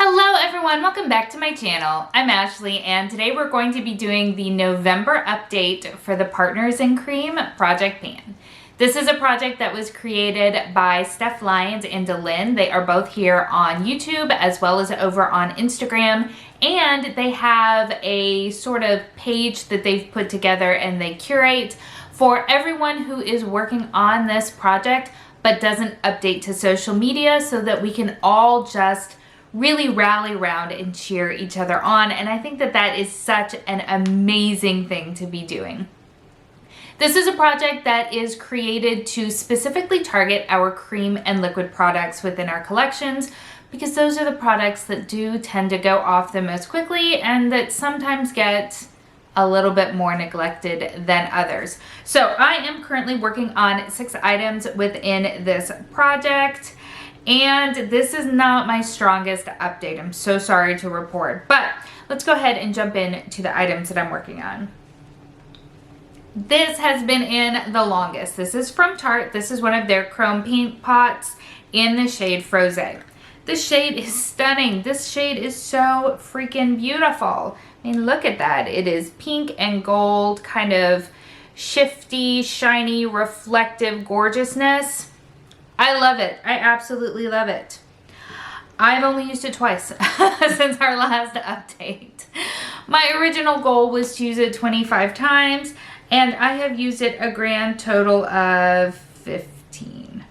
Hello everyone, welcome back to my channel. I'm Ashley and today we're going to be doing the November update for the Partners in Cream project pan. This is a project that was created by Steph Lyons and DaLin. They are both here on YouTube as well as over on Instagram, and they have a sort of page that they've put together and they curate for everyone who is working on this project but doesn't update to social media, so that we can all just really rally around and cheer each other on. And I think that that is such an amazing thing to be doing. This is a project that is created to specifically target our cream and liquid products within our collections, because those are the products that do tend to go off the most quickly and that sometimes get a little bit more neglected than others. So I am currently working on 6 items within this project. And this is not my strongest update. I'm so sorry to report, but let's go ahead and jump into the items that I'm working on. This has been in the longest. This is from Tarte. This is one of their chrome paint pots in the shade Frosé. This shade is stunning. This shade is so freaking beautiful. I mean, look at that. It is pink and gold, kind of shifty, shiny, reflective gorgeousness. I love it. I absolutely love it. I've only used it twice since our last update. My original goal was to use it 25 times, and I have used it a grand total of 15.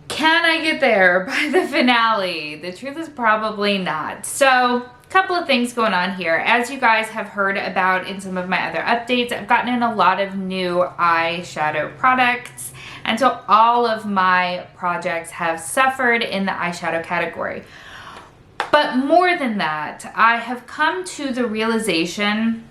Can I get there by the finale? The truth is probably not. So, a couple of things going on here. As you guys have heard about in some of my other updates, I've gotten in a lot of new eyeshadow products. And so all of my projects have suffered in the eyeshadow category. But more than that, I have come to the realization,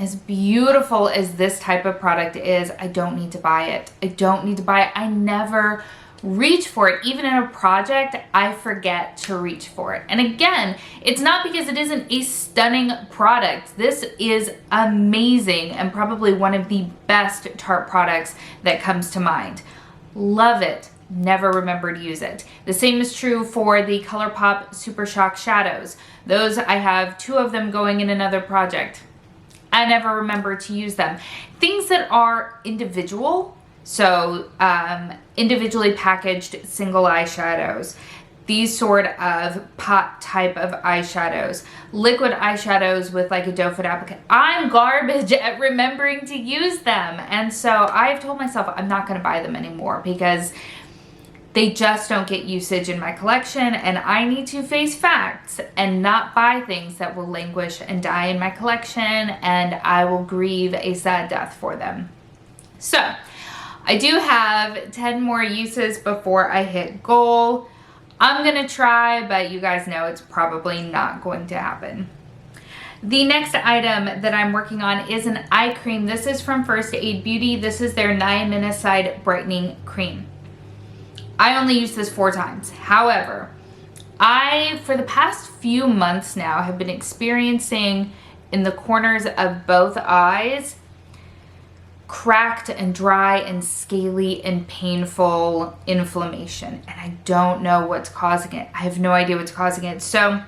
as beautiful as this type of product is, I don't need to buy it. I don't need to buy it. I never reach for it. Even in a project, I forget to reach for it. And again, it's not because it isn't a stunning product. This is amazing and probably one of the best Tarte products that comes to mind. Love it. Never remember to use it. The same is true for the ColourPop Super Shock shadows. Those, I have 2 of them going in another project. I never remember to use them. Things that are individual, so individually packaged single eyeshadows, these sort of pot type of eyeshadows, liquid eyeshadows with like a doe foot applicator. I'm garbage at remembering to use them. And so I've told myself I'm not going to buy them anymore because they just don't get usage in my collection, and I need to face facts and not buy things that will languish and die in my collection, and I will grieve a sad death for them. So I do have 10 more uses before I hit goal. I'm gonna try, but you guys know it's probably not going to happen. The next item that I'm working on is an eye cream. This is from First Aid Beauty. This is their Niacinamide Brightening Cream. I only used this 4 times. However, for the past few months now, have been experiencing in the corners of both eyes cracked and dry and scaly and painful inflammation, and I don't know what's causing it. I have no idea what's causing it. So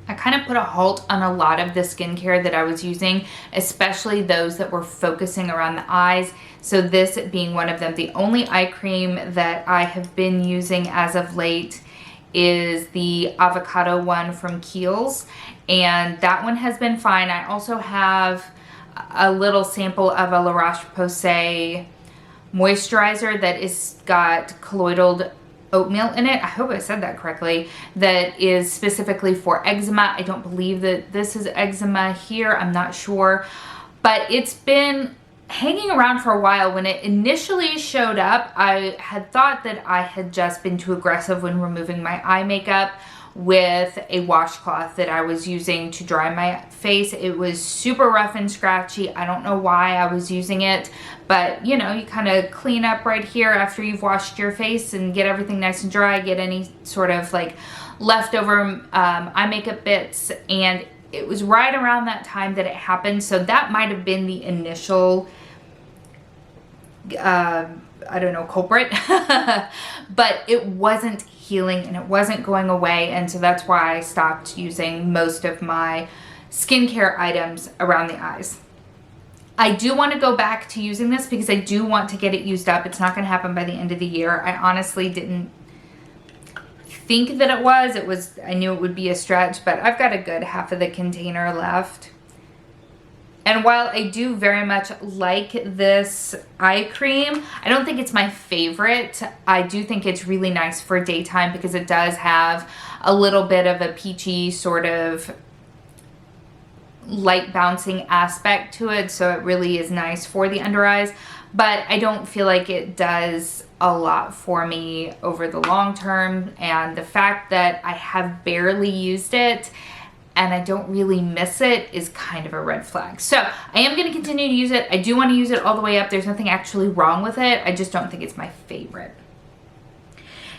I kind of put a halt on a lot of the skincare that I was using, especially those that were focusing around the eyes. So this being one of them. The only eye cream that I have been using as of late is the avocado one from Kiehl's, and that one has been fine. I also have a little sample of a La Roche-Posay moisturizer that is got colloidal oatmeal in it. I hope I said that correctly. That is specifically for eczema. I don't believe that this is eczema here. I'm not sure. But it's been hanging around for a while. When it initially showed up, I had thought that I had just been too aggressive when removing my eye makeup with a washcloth that I was using to dry my face. It was super rough and scratchy. I don't know why I was using it, but you know, you kind of clean up right here after you've washed your face and get everything nice and dry, get any sort of like leftover eye makeup bits, and it was right around that time that it happened. So that might have been the initial I don't know, culprit, but it wasn't healing and it wasn't going away. And so that's why I stopped using most of my skincare items around the eyes. I do want to go back to using this because I do want to get it used up. It's not going to happen by the end of the year. I honestly didn't think that it was. I knew it would be a stretch, but I've got a good half of the container left. And while I do very much like this eye cream, I don't think it's my favorite. I do think it's really nice for daytime because it does have a little bit of a peachy sort of light bouncing aspect to it, so it really is nice for the under eyes, but I don't feel like it does a lot for me over the long term. And the fact that I have barely used it and I don't really miss it is kind of a red flag. So I am going to continue to use it. I do want to use it all the way up. There's nothing actually wrong with it. I just don't think it's my favorite.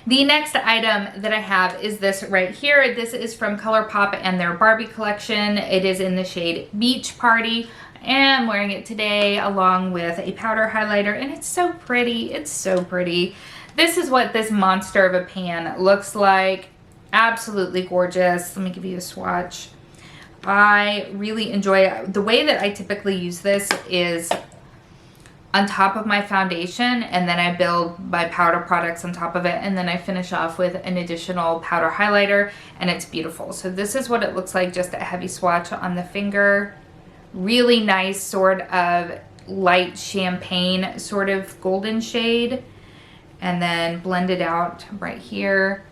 The next item that I have is this right here. This is from ColourPop and their Barbie collection. It is in the shade Beach Party. I am wearing it today along with a powder highlighter, and it's so pretty. It's so pretty. This is what this monster of a pan looks like. Absolutely gorgeous. Let me give you a swatch. I really enjoy it. The way that I typically use this is on top of my foundation, and then I build my powder products on top of it, and then I finish off with an additional powder highlighter, and it's beautiful. So this is what it looks like, just a heavy swatch on the finger. Really nice sort of light champagne sort of golden shade, and then blend it out right here.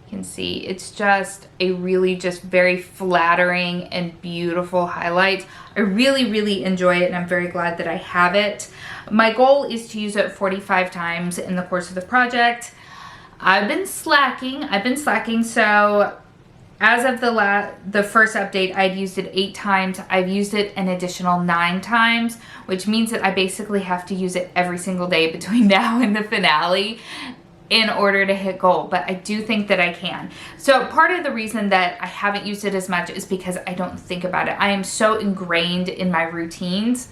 You can see it's just a really just very flattering and beautiful highlight. I really enjoy it, and I'm very glad that I have it. My goal is to use it 45 times in the course of the project. I've been slacking, so as of the first update, I'd used it 8 times. I've used it an additional 9 times, which means that I basically have to use it every single day between now and the finale in order to hit goal, but I do think that I can. So part of the reason that I haven't used it as much is because I don't think about it. I am so ingrained in my routines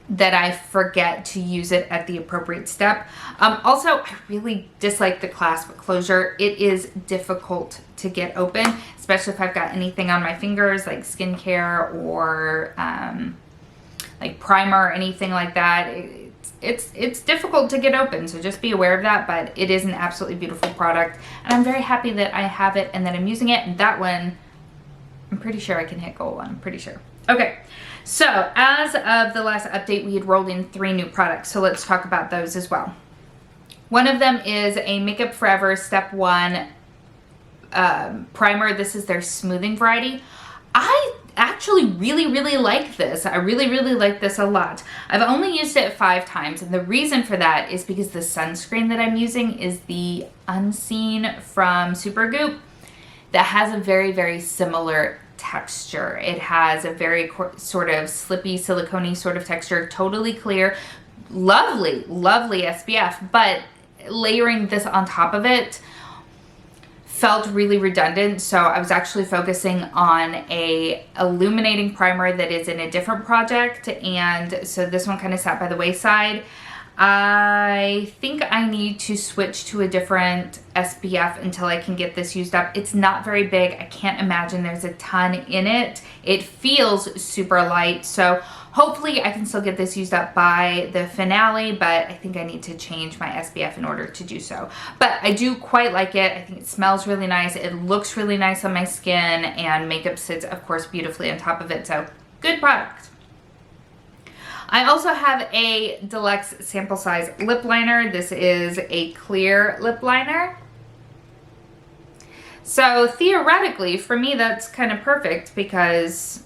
that I forget to use it at the appropriate step. Also, I really dislike the clasp closure. It is difficult to get open, especially if I've got anything on my fingers like skincare or like primer or anything like that. It's difficult to get open, so just be aware of that, but it is an absolutely beautiful product, and I'm very happy that I have it and that I'm using it. And that one, I'm pretty sure I can hit goal on, I'm pretty sure. Okay, so as of the last update, we had rolled in 3 new products, so let's talk about those as well. One of them is a Makeup Forever Step 1 primer. This is their smoothing variety. I actually really like this. I really like this a lot. I've only used it 5 times, and the reason for that is because the sunscreen that I'm using is the Unseen from Supergoop that has a very similar texture. It has a very sort of slippy, silicone-y sort of texture, totally clear, lovely SPF, but layering this on top of it felt really redundant, so I was actually focusing on a illuminating primer that is in a different project, and so this one kind of sat by the wayside. I think I need to switch to a different SPF until I can get this used up. It's not very big. I can't imagine there's a ton in it. It feels super light, so hopefully I can still get this used up by the finale, but I think I need to change my SPF in order to do so. But I do quite like it. I think it smells really nice. It looks really nice on my skin, and makeup sits, of course, beautifully on top of it, so good product. I also have a deluxe sample size lip liner. This is a clear lip liner. So theoretically, for me, that's kind of perfect because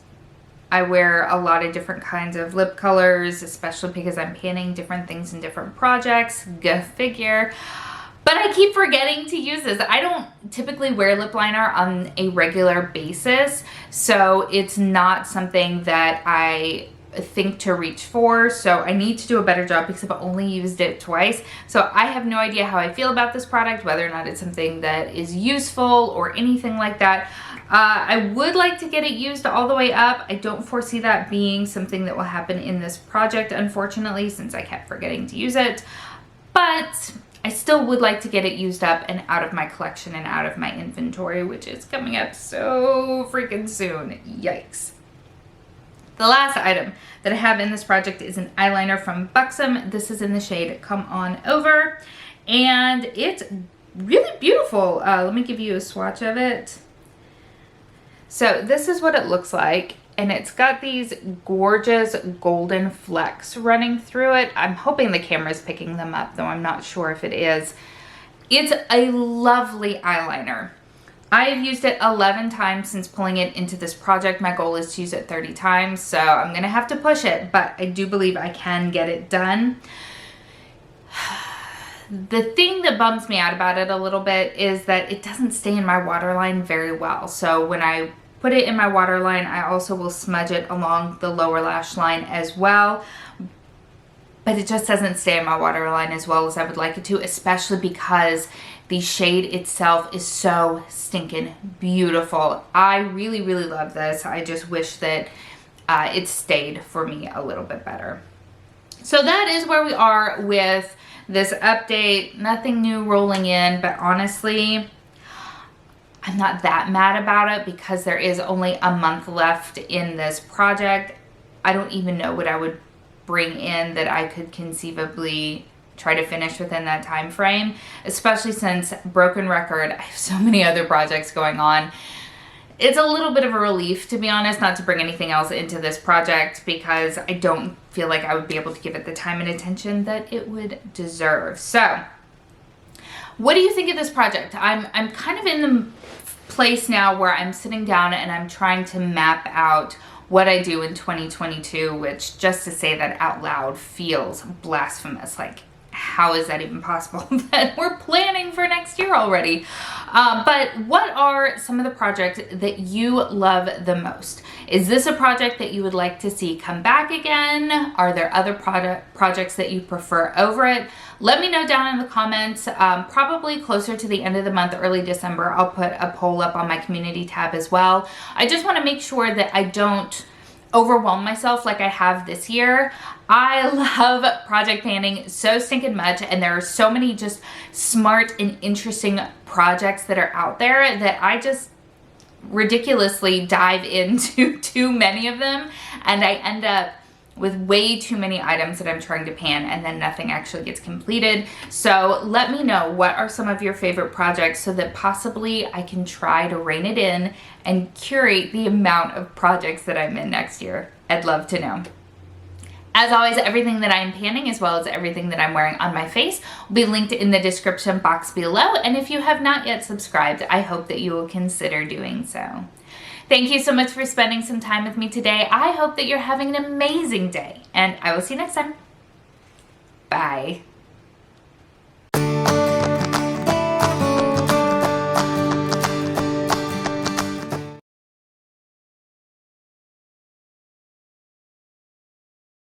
I wear a lot of different kinds of lip colors, especially because I'm panning different things in different projects. Go figure. But I keep forgetting to use this. I don't typically wear lip liner on a regular basis, so it's not something that I think to reach for, so I need to do a better job because I've only used it twice. So I have no idea how I feel about this product, whether or not it's something that is useful or anything like that. I would like to get it used all the way up. I don't foresee that being something that will happen in this project, unfortunately, since I kept forgetting to use it. But I still would like to get it used up and out of my collection and out of my inventory, which is coming up so freaking soon. Yikes. The last item that I have in this project is an eyeliner from Buxom. This is in the shade Come On Over, and it's really beautiful. Let me give you a swatch of it. So this is what it looks like, and it's got these gorgeous golden flecks running through it. I'm hoping the camera's picking them up, though I'm not sure if it is. It's a lovely eyeliner. I have used it 11 times since pulling it into this project. My goal is to use it 30 times, so I'm gonna have to push it, but I do believe I can get it done. The thing that bums me out about it a little bit is that it doesn't stay in my waterline very well. So when I put it in my waterline, I also will smudge it along the lower lash line as well. But it just doesn't stay in my waterline as well as I would like it to, especially because the shade itself is so stinking beautiful. I really, really love this. I just wish that it stayed for me a little bit better. So that is where we are with this update. Nothing new rolling in, but honestly, I'm not that mad about it because there is only a month left in this project. I don't even know what I would bring in that I could conceivably try to finish within that time frame, especially since broken record, I have so many other projects going on. It's a little bit of a relief, to be honest, not to bring anything else into this project because I don't feel like I would be able to give it the time and attention that it would deserve. So what do you think of this project? I'm kind of in the place now where I'm sitting down and I'm trying to map out what I do in 2022, which, just to say that out loud, feels blasphemous. Like, how is that even possible that we're planning for next year already? But what are some of the projects that you love the most? Is this a project that you would like to see come back again? Are there other projects that you prefer over it? Let me know down in the comments. Probably closer to the end of the month, early December, I'll put a poll up on my community tab as well. I just want to make sure that I don't overwhelm myself like I have this year. I love project planning so stinking much, and there are so many just smart and interesting projects that are out there that I just ridiculously dive into too many of them, and I end up with way too many items that I'm trying to pan, and then nothing actually gets completed. So let me know, what are some of your favorite projects so that possibly I can try to rein it in and curate the amount of projects that I'm in next year. I'd love to know. As always, everything that I'm panning, as well as everything that I'm wearing on my face, will be linked in the description box below. And if you have not yet subscribed, I hope that you will consider doing so. Thank you so much for spending some time with me today. I hope that you're having an amazing day, and I will see you next time. Bye.